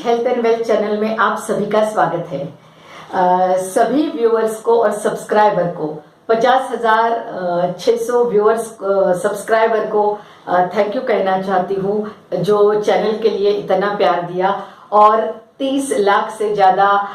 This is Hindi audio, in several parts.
हेल्थ एंड वेल्थ चैनल में आप सभी का स्वागत है। सभी व्यूअर्स को और सब्सक्राइबर को 50,600 व्यूअर्स सब्सक्राइबर को थैंक यू कहना चाहती हूँ जो चैनल के लिए इतना प्यार दिया। और 30 लाख से ज़्यादा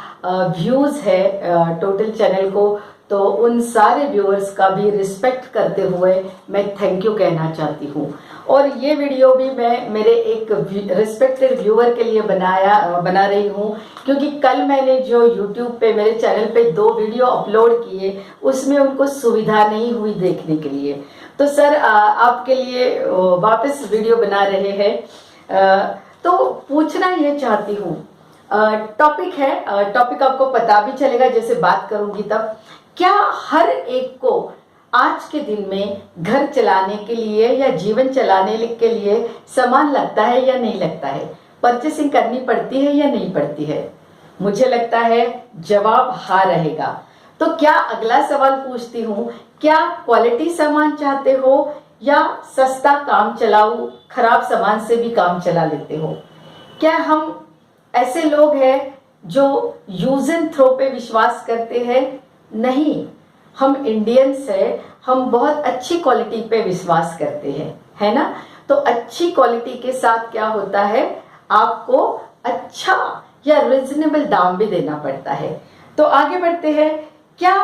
व्यूज़ है टोटल चैनल को, तो उन सारे व्यूअर्स का भी रिस्पेक्ट करते हुए मैं थैंक यू कहना चाहती हूँ। और ये वीडियो भी मैं मेरे एक रिस्पेक्टेड व्यूअर के लिए बना रही हूँ, क्योंकि कल मैंने जो YouTube पे मेरे चैनल पे 2 वीडियो अपलोड किए उसमें उनको सुविधा नहीं हुई देखने के लिए। तो सर आपके लिए वापस वीडियो बना रहे हैं। तो पूछना ये चाहती हूँ, टॉपिक है, टॉपिक आपको पता भी चलेगा जैसे बात करूंगी तब। क्या हर एक को आज के दिन में घर चलाने के लिए या जीवन चलाने के लिए सामान लगता है या नहीं लगता है? परचेसिंग करनी पड़ती है या नहीं पड़ती है? मुझे लगता है जवाब हाँ रहेगा। तो क्या अगला सवाल पूछती हूँ, क्या क्वालिटी सामान चाहते हो या सस्ता काम चलाऊ खराब सामान से भी काम चला लेते हो? क्या हम ऐसे लोग हैं जो यूज एंड थ्रो पे विश्वास करते हैं? नहीं, हम इंडियंस है, हम बहुत अच्छी क्वालिटी पे विश्वास करते हैं, है ना। तो अच्छी क्वालिटी के साथ क्या होता है, आपको अच्छा या रिजनेबल दाम भी देना पड़ता है। तो आगे बढ़ते हैं। क्या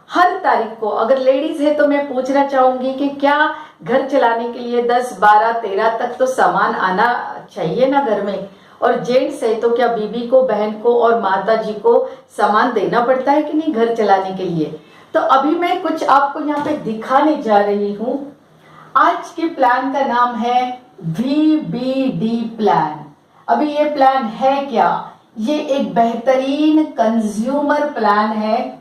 हर तारीख को, अगर लेडीज है तो मैं पूछना चाहूंगी कि क्या घर चलाने के लिए 10, 12, 13 तक तो सामान आना चाहिए ना घर में? और जेंट्स है तो क्या बीबी को, बहन को और माता जी को सामान देना पड़ता है कि नहीं घर चलाने के लिए? तो अभी मैं कुछ आपको यहाँ पे दिखाने जा रही हूँ। आज के प्लान का नाम है VBD प्लान। अभी ये प्लान है क्या? ये एक बेहतरीन कंज्यूमर प्लान है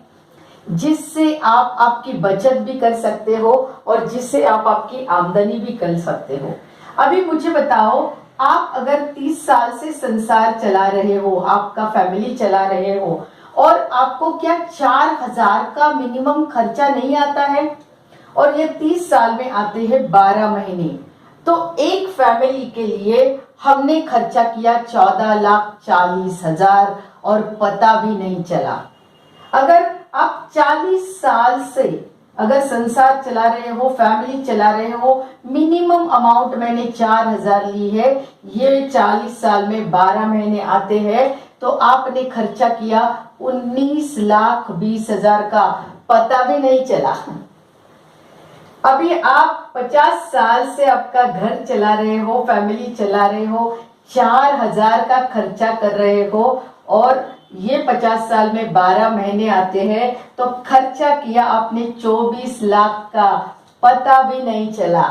जिससे आप आपकी बचत भी कर सकते हो और जिससे आप आपकी आमदनी भी कर सकते हो। अभी मुझे बताओ, आप अगर 30 साल से संसार चला रहे हो, आपका फैमिली चला रहे हो, और आपको क्या 4,000 का मिनिमम खर्चा नहीं आता है? और ये 30 साल में आते हैं 12 महीने। तो एक फैमिली के लिए हमने खर्चा किया 14,40,000 और पता भी नहीं चला। अगर आप 40 साल से अगर संसार चला रहे हो, फैमिली चला रहे हो, मिनिमम अमाउंट मैंने 4,000 ली है, ये 40 साल में 12 महीने आते हैं, तो आपने खर्चा किया 19,20,000 का, पता भी नहीं चला। अभी आप 50 साल से आपका घर चला रहे हो, फैमिली चला रहे हो, 4,000 का खर्चा कर रहे हो, और ये 50 साल में 12 महीने आते हैं, तो खर्चा किया आपने 24 लाख का, पता भी नहीं चला।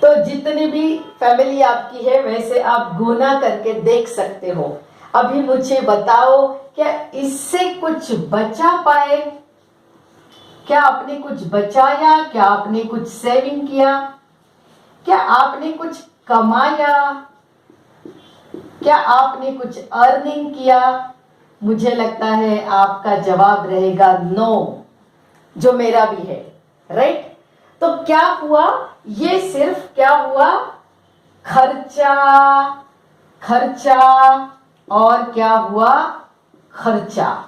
तो जितनी भी फैमिली आपकी है वैसे आप गुना करके देख सकते हो। अभी मुझे बताओ, क्या इससे कुछ बचा पाए? क्या आपने कुछ बचाया? क्या आपने कुछ सेविंग किया? क्या आपने कुछ कमाया? क्या आपने कुछ अर्निंग किया? मुझे लगता है आपका जवाब रहेगा नो, जो मेरा भी है, राइट। तो क्या हुआ, ये सिर्फ क्या हुआ, खर्चा, खर्चा और क्या हुआ, खर्चा।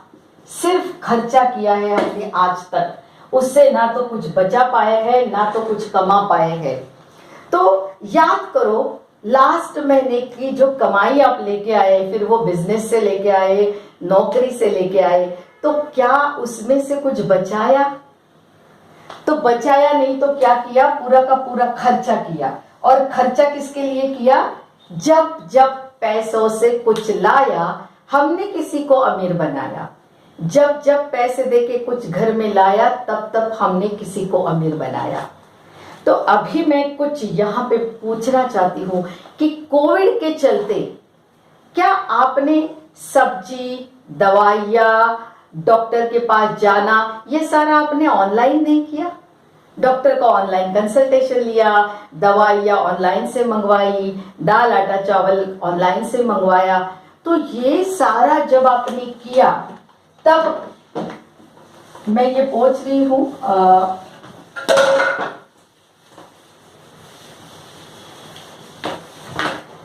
सिर्फ खर्चा किया है हमने आज तक, उससे ना तो कुछ बचा पाए हैं ना तो कुछ कमा पाए हैं। तो याद करो, लास्ट महीने की जो कमाई आप लेके आए, फिर वो बिजनेस से लेके आए, नौकरी से लेके आए, तो क्या उसमें से कुछ बचाया? तो बचाया नहीं तो क्या किया, पूरा का पूरा खर्चा किया। और खर्चा किसके लिए किया? जब जब पैसों से कुछ लाया हमने किसी को अमीर बनाया, जब जब पैसे देके कुछ घर में लाया तब तब हमने किसी को अमीर बनाया। तो अभी मैं कुछ यहाँ पे पूछना चाहती हूँ कि कोविड के चलते क्या आपने सब्जी, दवाइयाँ, डॉक्टर के पास जाना, ये सारा आपने ऑनलाइन नहीं किया? डॉक्टर का ऑनलाइन कंसल्टेशन लिया, दवाइयाँ ऑनलाइन से मंगवाई, दाल आटा चावल ऑनलाइन से मंगवाया। तो ये सारा जब आपने किया तब मैं ये पूछ रही हूँ,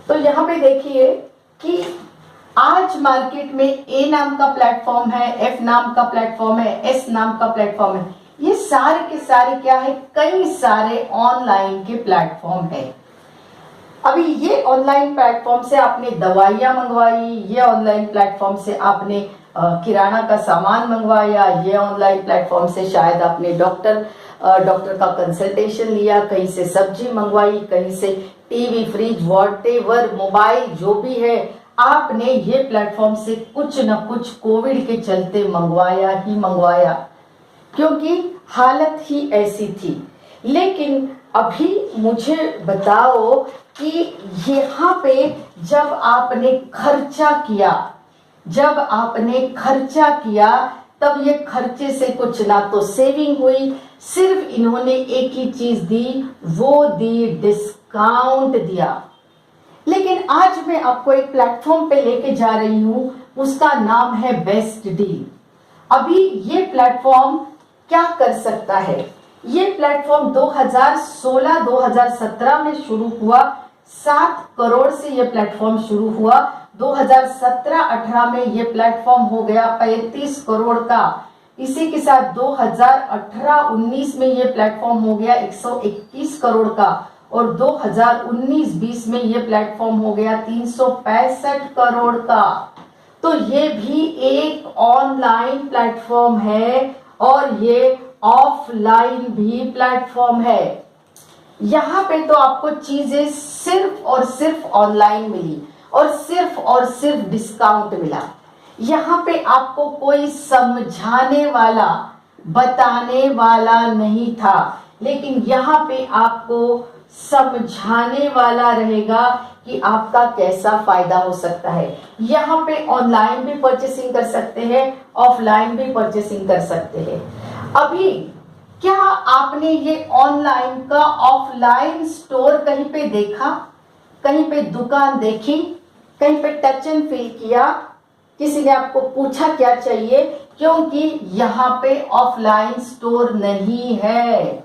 तो यहाँ पे देखिए कि आज मार्केट में ए नाम का प्लेटफॉर्म है, एफ नाम का प्लेटफॉर्म है, एस नाम का प्लेटफॉर्म है। ये सारे के सारे क्या है, कई सारे ऑनलाइन के प्लेटफॉर्म है। अभी ये ऑनलाइन प्लेटफॉर्म से आपने दवाइयां मंगवाई, ये ऑनलाइन प्लेटफॉर्म से आपने किराना का सामान मंगवाया, ये ऑनलाइन प्लेटफॉर्म से शायद आपने डॉक्टर का कंसल्टेशन लिया, कहीं से सब्जी मंगवाई, कहीं से टीवी, फ्रिज, वॉटेवर, मोबाइल जो भी है, आपने ये प्लेटफॉर्म से कुछ न कुछ कोविड के चलते मंगवाया ही मंगवाया, क्योंकि हालत ही ऐसी थी। लेकिन अभी मुझे बताओ कि यहाँ पे जब आपने खर्चा किया तब ये खर्चे से कुछ ना तो सेविंग हुई, सिर्फ इन्होंने एक ही चीज दी, वो दी डिस्काउंट दिया। लेकिन आज मैं आपको एक प्लेटफॉर्म पे लेके जा रही हूं, उसका नाम है बेस्ट डील। अभी ये प्लेटफॉर्म क्या कर सकता है? ये प्लेटफॉर्म 2016-2017 में शुरू हुआ, 7 करोड़ से ये प्लेटफॉर्म शुरू हुआ। 2017-18 में ये प्लेटफॉर्म हो गया 35 करोड़ का। इसी के साथ 2018-19 में ये प्लेटफॉर्म हो गया 121 करोड़ का, और 2019-20 में ये प्लेटफॉर्म हो गया 365 करोड़ का। तो ये भी एक ऑनलाइन प्लेटफॉर्म है और ये ऑफलाइन भी प्लेटफॉर्म है। यहाँ पे तो आपको चीजें सिर्फ और सिर्फ ऑनलाइन मिली और सिर्फ डिस्काउंट मिला। यहाँ पे आपको कोई समझाने वाला, बताने वाला नहीं था, लेकिन यहाँ पे आपको समझाने वाला रहेगा कि आपका कैसा फायदा हो सकता है। यहाँ पे ऑनलाइन भी परचेसिंग कर सकते हैं, ऑफलाइन भी परचेसिंग कर सकते हैं। अभी क्या आपने ये ऑनलाइन का ऑफलाइन स्टोर कहीं पे देखा, कहीं पे दुकान देखी, कहीं पे टच एंड फील किया, किसी ने आपको पूछा क्या चाहिए? क्योंकि यहाँ पे ऑफलाइन स्टोर नहीं है,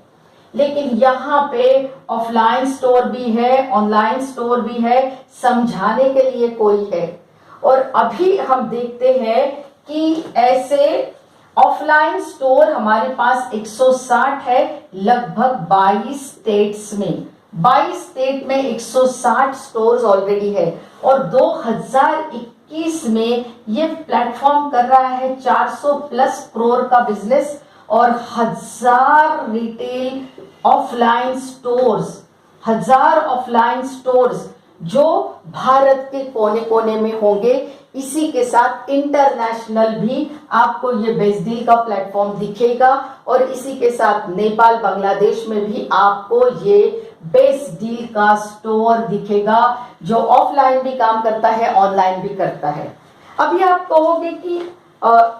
लेकिन यहाँ पे ऑफलाइन स्टोर भी है, ऑनलाइन स्टोर भी है, समझाने के लिए कोई है। और अभी हम देखते हैं कि ऐसे ऑफलाइन स्टोर हमारे पास 160 है, लगभग 22 स्टेट्स में। 22 स्टेट में 160 स्टोर्स ऑलरेडी है, और 2021 में ये प्लेटफॉर्म कर रहा है 400 प्लस करोड़ का बिजनेस, और 1000 retail offline stores, 1000 offline stores जो भारत के कोने कोने में होंगे। इसी के साथ इंटरनेशनल भी आपको ये बेस्ट डील का प्लेटफॉर्म दिखेगा, और इसी के साथ नेपाल, बांग्लादेश में भी आपको ये बेस्ट डील का स्टोर दिखेगा, जो ऑफलाइन भी काम करता है, ऑनलाइन भी करता है। अभी आप कहोगे कि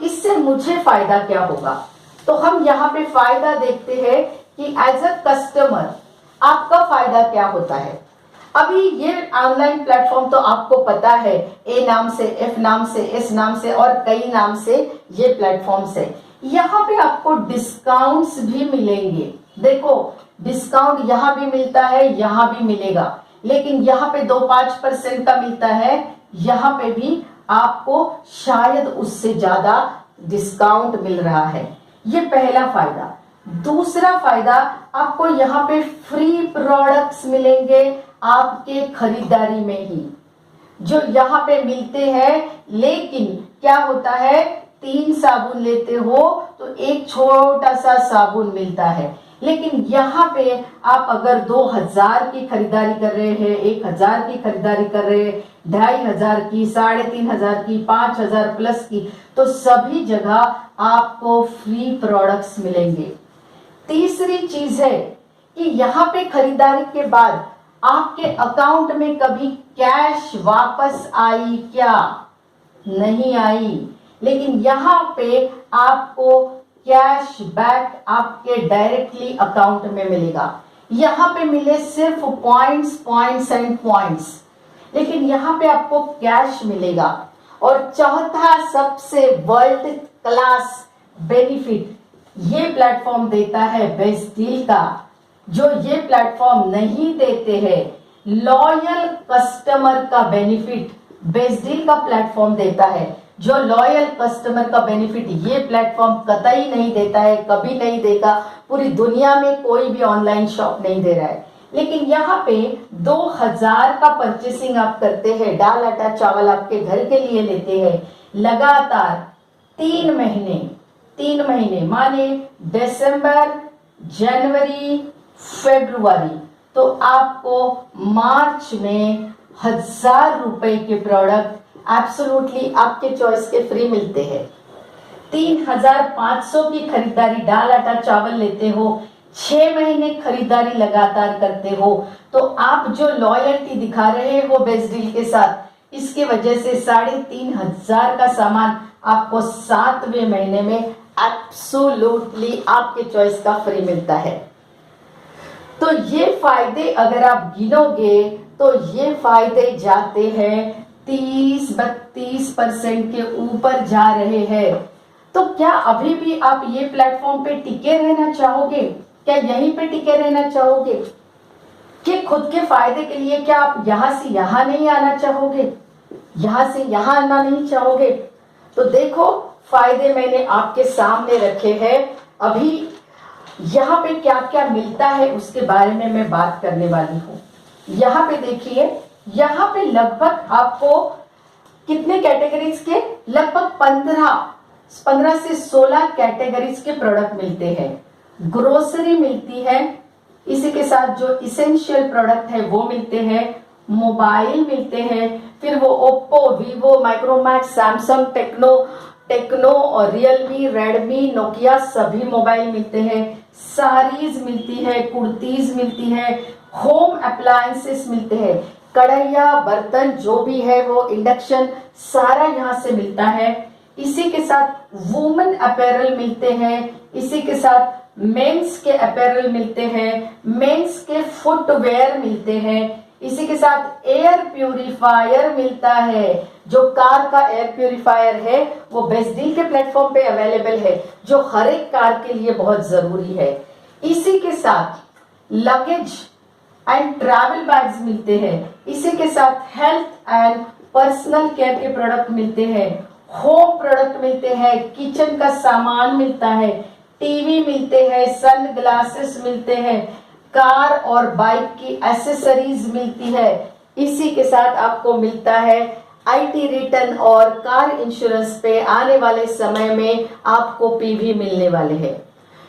इससे मुझे फायदा क्या होगा? तो हम यहाँ पे फायदा देखते हैं कि एज अ कस्टमर आपका फायदा क्या होता है। अभी ये ऑनलाइन प्लेटफॉर्म तो आपको पता है, ए नाम से, एफ नाम से, एस नाम से और कई नाम से ये प्लेटफॉर्म्स है। यहाँ पे आपको डिस्काउंट्स भी मिलेंगे। देखो, डिस्काउंट यहाँ भी मिलता है, यहाँ भी मिलेगा, लेकिन यहाँ पे 2-5% का मिलता है, यहाँ पे भी आपको शायद उससे ज्यादा डिस्काउंट मिल रहा है। ये पहला फायदा। दूसरा फायदा, आपको यहाँ पे फ्री प्रोडक्ट्स मिलेंगे आपके खरीदारी में ही, जो यहाँ पे मिलते हैं। लेकिन क्या होता है, 3 साबुन लेते हो तो एक छोटा सा साबुन मिलता है, लेकिन यहाँ पे आप अगर 2000 की खरीदारी कर रहे हैं, 1000 की खरीदारी कर रहे हैं, 2500 की, 3500 की, 5000 प्लस की, तो सभी जगह आपको फ्री प्रोडक्ट्स मिलेंगे। तीसरी चीज है कि यहाँ पे खरीदारी के बाद आपके अकाउंट में कभी कैश वापस आई क्या? नहीं आई, लेकिन यहाँ पे आपको कैश बैक आपके डायरेक्टली अकाउंट में मिलेगा। यहाँ पे मिले सिर्फ पॉइंट्स, लेकिन यहाँ पे आपको कैश मिलेगा। और चौथा सबसे वर्ल्ड क्लास बेनिफिट ये प्लेटफॉर्म देता है बेस्ट डील का, जो ये प्लेटफॉर्म नहीं देते हैं। लॉयल कस्टमर का बेनिफिट बेस्ट डील का प्लेटफॉर्म देता है, जो लॉयल कस्टमर का बेनिफिट ये प्लेटफॉर्म कतई नहीं देता है, कभी नहीं देगा, पूरी दुनिया में कोई भी ऑनलाइन शॉप नहीं दे रहा है। लेकिन यहाँ पे 2000 का परचेसिंग आप करते हैं, दाल आटा चावल आपके घर के लिए लेते हैं, लगातार 3 महीने माने दिसंबर, जनवरी, फरवरी, तो आपको मार्च में 1000 रुपए के प्रोडक्ट एब्सोल्युटली आपके चॉइस के फ्री मिलते हैं। 3500 की खरीदारी दाल आटा चावल लेते हो, 6 महीने खरीदारी लगातार करते हो, तो आप जो लॉयल्टी दिखा रहे हो बेस्ट डील के साथ, इसके वजह से 3500 का सामान आपको 7वें महीने में एब्सोल्युटली आपके चॉइस का फ्री मिलता है। तो ये फायदे अगर आप गिनोगे तो ये फायदे जाते हैं 30-32% के ऊपर जा रहे हैं। तो क्या अभी भी आप ये प्लेटफॉर्म पे टिके रहना चाहोगे? क्या यहीं पे टिके रहना चाहोगे कि खुद के फायदे के लिए क्या आप यहां से यहां नहीं आना चाहोगे, यहां से यहां आना नहीं चाहोगे? तो देखो फायदे मैंने आपके सामने रखे हैं। अभी यहाँ पे क्या क्या मिलता है उसके बारे में मैं बात करने वाली हूँ। यहाँ पे देखिए, यहाँ पे लगभग आपको कितने कैटेगरीज के, लगभग 15 से 16 कैटेगरीज के प्रोडक्ट मिलते हैं। ग्रोसरी मिलती है, इसी के साथ जो इसेंशियल प्रोडक्ट है वो मिलते हैं, मोबाइल मिलते हैं, फिर वो Oppo, Vivo, Micromax, Samsung, Tecno और रियलमी, रेडमी, नोकिया सभी मोबाइल मिलते हैं। साड़ीज मिलती है, कुर्तीज मिलती है, होम अप्लायंसेस मिलते हैं, कढ़ैया, बर्तन जो भी है वो, इंडक्शन, सारा यहाँ से मिलता है। इसी के साथ वुमेन अपैरल मिलते हैं, इसी के साथ मेंस के अपैरल मिलते हैं, मेंस के फुटवेयर मिलते हैं, इसी के साथ एयर प्यूरिफायर मिलता है। जो कार का एयर प्यूरिफायर है वो बेस्ट डील के प्लेटफॉर्म पे अवेलेबल है, जो हर एक कार के लिए बहुत जरूरी है। इसी के साथ लगेज एंड ट्रैवल बैग्स मिलते हैं, इसी के साथ हेल्थ एंड पर्सनल केयर के प्रोडक्ट मिलते हैं, होम प्रोडक्ट मिलते हैं, किचन का सामान मिलता है, टीवी मिलते हैं, सन ग्लासेस मिलते हैं, कार और बाइक की एसेसरीज मिलती है। इसी के साथ आपको मिलता है आईटी रिटर्न और कार इंश्योरेंस पे आने वाले समय में आपको पीवी मिलने वाले हैं।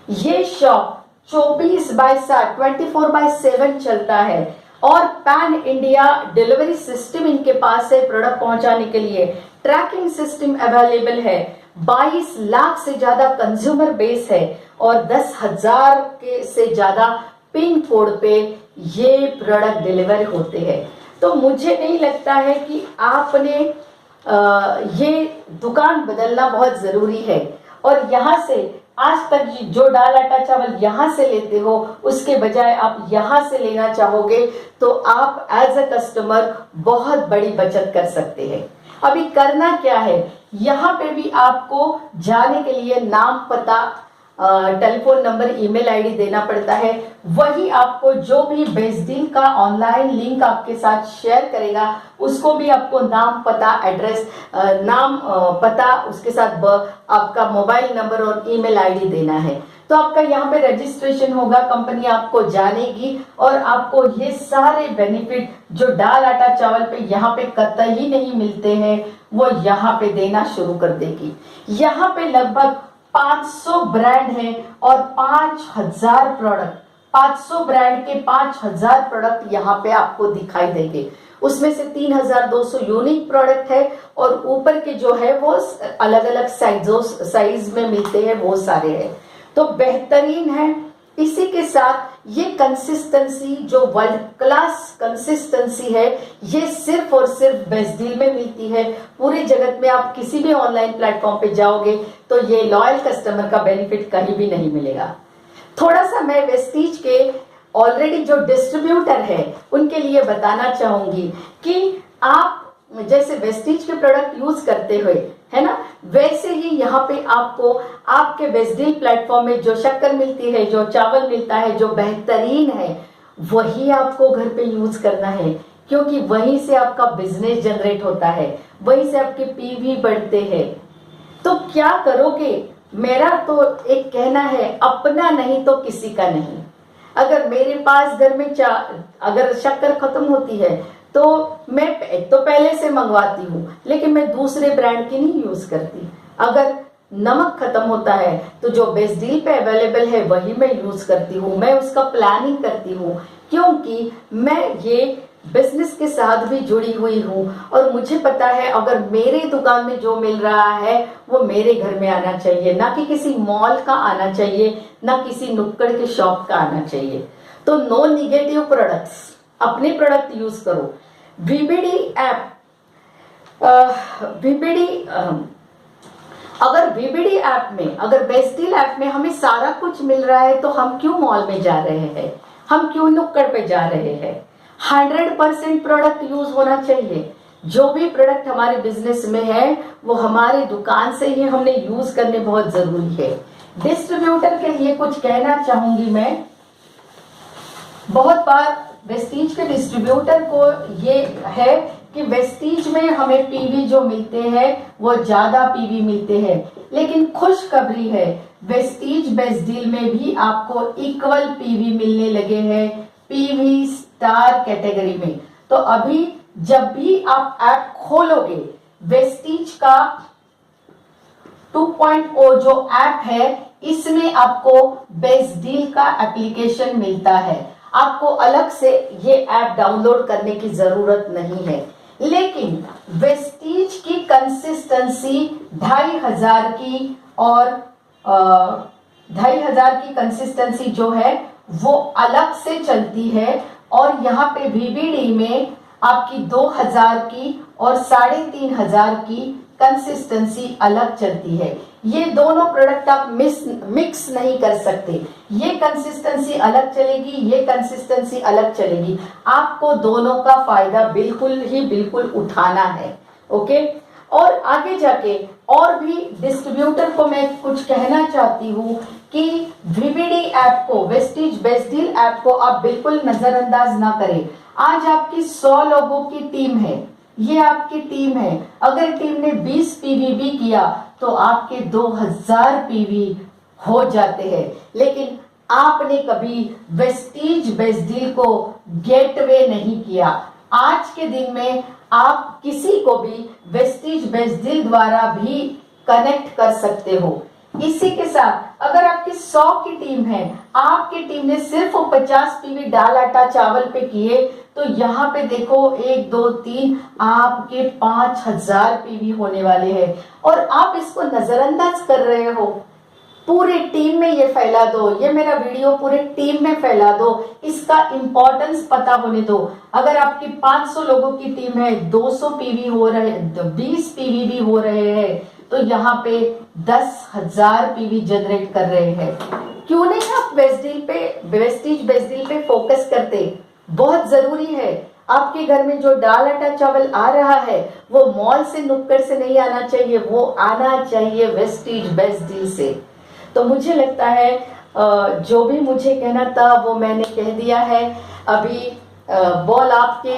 ये शॉप 24/7 24/7 चलता है और पैन इंडिया डिलीवरी सिस्टम इनके पास है। प्रोडक्ट पहुंचाने के लिए ट्रैकिंग सिस्टम अवेलेबल है, 22 लाख से ज्यादा कंज्यूमर बेस है और 10,000 के से ज्यादा पिन कोड पे ये प्रोडक्ट डिलीवर होते हैं। तो मुझे नहीं लगता है कि आपने ये दुकान बदलना बहुत जरूरी है। और यहाँ से आज तक जो दाल आटा चावल यहाँ से लेते हो उसके बजाय आप यहाँ से लेना चाहोगे तो आप एज अ कस्टमर बहुत बड़ी बचत कर सकते हैं। अभी करना क्या है, यहाँ पे भी आपको जाने के लिए नाम, पता, टेलीफोन नंबर, ईमेल आईडी देना पड़ता है। वही आपको जो भी बेस्ट डील का ऑनलाइन लिंक आपके साथ शेयर करेगा उसको भी आपको नाम, पता, एड्रेस, पता, उसके साथ आपका मोबाइल नंबर और ईमेल आईडी देना है। तो आपका यहाँ पे रजिस्ट्रेशन होगा, कंपनी आपको जानेगी और आपको ये सारे बेनिफिट जो दाल आटा चावल पे यहाँ पे कतई नहीं मिलते हैं वो यहाँ पे देना शुरू कर देगी। यहाँ पे लगभग 500 ब्रांड है और 5000 प्रोडक्ट, 500 ब्रांड के 5000 प्रोडक्ट यहाँ पे आपको दिखाई देंगे। उसमें से 3200 यूनिक प्रोडक्ट है और ऊपर के जो है वो अलग अलग साइज में मिलते हैं, वो सारे हैं। तो बेहतरीन है। इसी के साथ ये कंसिस्टेंसी जो वर्ल्ड क्लास कंसिस्टेंसी है ये सिर्फ और सिर्फ बेस्ट डील में मिलती है। पूरे जगत में आप किसी भी ऑनलाइन प्लेटफॉर्म पे जाओगे तो ये लॉयल कस्टमर का बेनिफिट कहीं भी नहीं मिलेगा। थोड़ा सा मैं वेस्टीज के ऑलरेडी जो डिस्ट्रीब्यूटर है उनके लिए बताना चाहूंगी कि आप जैसे वेस्टीज के प्रोडक्ट यूज करते हुए है ना, वैसे ही यहाँ पे आपको आपके बेस्ट डील प्लेटफॉर्म में जो शक्कर मिलती है, जो चावल मिलता है, जो बेहतरीन है, वही आपको घर पे यूज करना है। क्योंकि वहीं से आपका बिजनेस जनरेट होता है, वहीं से आपके पीवी बढ़ते हैं। तो क्या करोगे? मेरा तो एक कहना है, अपना नहीं तो किसी का नहीं। अगर मेरे पास घर में अगर शक्कर खत्म होती है तो मैं एक तो पहले से मंगवाती हूँ, लेकिन मैं दूसरे ब्रांड की नहीं यूज करती। अगर नमक खत्म होता है तो जो बेस्ट डील पे अवेलेबल है वही मैं यूज करती हूँ, मैं उसका प्लानिंग करती हूँ, क्योंकि मैं ये बिजनेस के साथ भी जुड़ी हुई हूँ और मुझे पता है अगर मेरे दुकान में जो मिल रहा है वो मेरे घर में आना चाहिए, ना कि किसी मॉल का आना चाहिए, ना किसी नुक्कड़ के शॉप का आना चाहिए। तो नो निगेटिव प्रोडक्ट्स, अपने प्रोडक्ट यूज करो। वीबीडी ऐप, अगर वीबीडी ऐप में, अगर बेस्ट डील ऐप में हमें सारा कुछ मिल रहा है तो हम क्यों मॉल में जा रहे हैं, हम क्यों नुक्कड़ पे जा रहे हैं? 100% प्रोडक्ट यूज होना चाहिए। जो भी प्रोडक्ट हमारे बिजनेस में है वो हमारे दुकान से ही हमने यूज करने बहुत जरूरी है। डिस्ट्रीब्यूटर के लिए कुछ कहना चाहूंगी मैं। बहुत बार वेस्टीज के डिस्ट्रीब्यूटर को ये है कि वेस्टीज में हमें पीवी जो मिलते हैं वो ज्यादा पीवी मिलते हैं, लेकिन खुशखबरी है, वेस्टीज बेस्ट डील में भी आपको इक्वल पीवी मिलने लगे हैं पीवी स्टार कैटेगरी में। तो अभी जब भी आप ऐप खोलोगे, वेस्टीज का 2.0 जो ऐप है इसमें आपको बेस्ट डील का एप्लीकेशन मिलता है। आपको अलग से ये ऐप डाउनलोड करने की जरूरत नहीं है, लेकिन वेस्टीज की कंसिस्टेंसी 2500 की और 2500 की कंसिस्टेंसी जो है वो अलग से चलती है, और यहाँ पे वीबीडी में आपकी 2000 की और 3500 की कंसिस्टेंसी अलग चलती है। ये दोनों प्रोडक्ट आप मिक्स नहीं कर सकते। ये कंसिस्टेंसी अलग चलेगी, ये कंसिस्टेंसी अलग चलेगी। आपको दोनों का फायदा बिल्कुल उठाना है। ओके, और आगे जाके और भी डिस्ट्रीब्यूटर को मैं कुछ कहना चाहती हूँ कि वीबीडी ऐप को, वेस्टीज बेस्ट डील ऐप को आप बिल्कुल नजरअंदाज ना करें। आज आपकी 100 लोगों की टीम है, ये आपकी टीम है। अगर टीम ने 20 पीवी भी किया तो आपके 2000 पीवी हो जाते हैं, लेकिन आपने कभी वेस्टीज बेस्ट डील को गेटवे नहीं किया। आज के दिन में आप किसी को भी वेस्टीज बेस्ट डील द्वारा भी कनेक्ट कर सकते हो। इसी के साथ अगर आपकी 100 की टीम है, आपकी टीम ने सिर्फ 50 पीवी दाल आटा चावल पे किए, तो यहाँ पे देखो 1 2 3 आपके 5000 पीवी होने वाले हैं, और आप इसको नजरअंदाज कर रहे हो। पूरे टीम में ये फैला दो, ये मेरा वीडियो पूरे टीम में फैला दो, इसका इंपॉर्टेंस पता होने दो। अगर आपकी 500 लोगों की टीम है, 200 पीवी हो रहे, 20 पीवी भी हो रहे हैं, तो यहाँ पे 10,000 पीवी जनरेट कर रहे हैं। क्यों नहीं आप वेस्टीज बेस्ट डील पे फोकस करते? बहुत जरूरी है। आपके घर में जो दाल आटा चावल आ रहा है वो मॉल से नुक्कड़ से नहीं आना चाहिए, वो आना चाहिए वेस्टीज बेस्ट डील से। तो मुझे लगता है जो भी मुझे कहना था वो मैंने कह दिया है। अभी बॉल आपके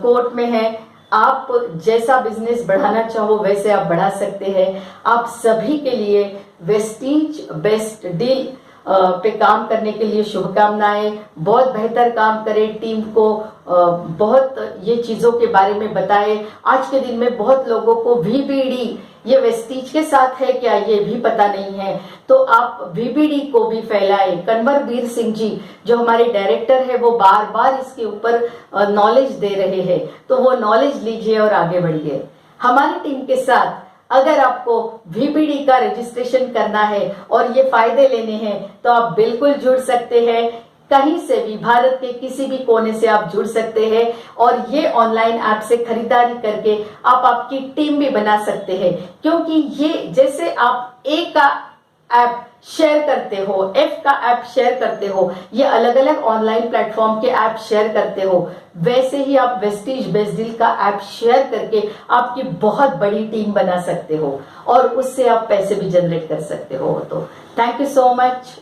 कोर्ट में है, आप जैसा बिजनेस बढ़ाना चाहो वैसे आप बढ़ा सकते हैं। आप सभी के लिए वेस्टीज बेस्ट डील पे काम करने के लिए शुभकामनाएं। बहुत बेहतर काम करें, टीम को बहुत ये चीजों के बारे में बताएं। आज के दिन में बहुत लोगों को वीबीडी ये वेस्टीज के साथ है क्या ये भी पता नहीं है, तो आप वीबीडी को भी फैलाएं। कन्वरवीर सिंह जी जो हमारे डायरेक्टर है वो बार बार इसके ऊपर नॉलेज दे रहे हैं, तो वो नॉलेज लीजिए और आगे बढ़िए हमारी टीम के साथ। अगर आपको वीबीडी का रजिस्ट्रेशन करना है और ये फायदे लेने हैं तो आप बिल्कुल जुड़ सकते हैं। कहीं से भी, भारत के किसी भी कोने से आप जुड़ सकते हैं, और ये ऑनलाइन ऐप से खरीदारी करके आप आपकी टीम भी बना सकते हैं। क्योंकि ये जैसे आप ए का ऐप शेयर करते हो, एफ का ऐप शेयर करते हो, ये अलग अलग ऑनलाइन प्लेटफॉर्म के ऐप शेयर करते हो, वैसे ही आप वेस्टीज बेस्ट डील का ऐप शेयर करके आपकी बहुत बड़ी टीम बना सकते हो और उससे आप पैसे भी जनरेट कर सकते हो। तो थैंक यू सो मच।